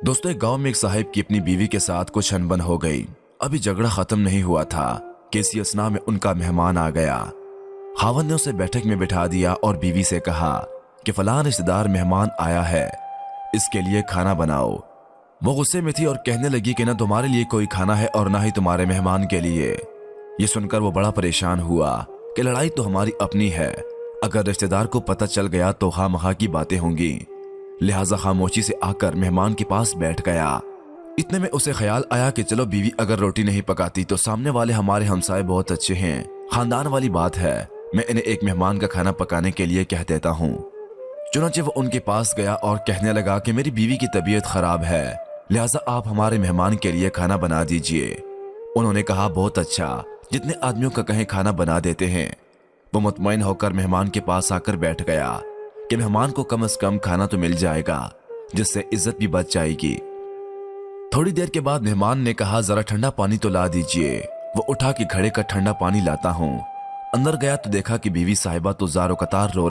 दोस्तों, एक गांव में एक साहिब की अपनी बीवी के साथ कुछ अनबन हो गई। अभी झगड़ा खत्म नहीं हुआ था कि इसी असना में उनका मेहमान आ गया। खावंद ने उसे बैठक में बिठा दिया और बीवी से कहा कि फलां रिश्तेदार मेहमान आया है, इसके लिए खाना बनाओ। वो गुस्से में थी और कहने लगी कि ना तुम्हारे लिए कोई खाना है और ना ही तुम्हारे मेहमान के लिए। ये सुनकर वो बड़ा परेशान हुआ कि लड़ाई तो हमारी अपनी है, अगर रिश्तेदार को पता चल गया तो खामखा की बातें होंगी। लिहाजा खामोशी से आकर मेहमान के पास बैठ गया। इतने में उसे ख्याल आया कि चलो बीवी अगर रोटी नहीं पकाती तो सामने वाले हमारे हमसाए बहुत अच्छे हैं, खानदान वाली बात है, मैं इन्हें एक मेहमान का खाना पकाने के लिए कह देता हूँ। चुनांचे वो उनके पास गया और कहने लगा कि मेरी बीवी की तबीयत खराब है, लिहाजा आप हमारे मेहमान के लिए खाना बना दीजिए। उन्होंने कहा बहुत अच्छा, जितने आदमियों का कहें खाना बना देते हैं। वो मुतमईन होकर मेहमान के पास आकर बैठ गया कि मेहमान को कम से कम खाना तो मिल जाएगा, जिससे इज्जत भी बच जाएगी। थोड़ी देर के बाद मेहमान ने कहा जरा ठंडा पानी तो ला दीजिए। वो उठा के घड़े का ठंडा पानी लाता हूँ। अंदर गया तो देखा कि बीवी साहिबा तो ज़ारो कतार रो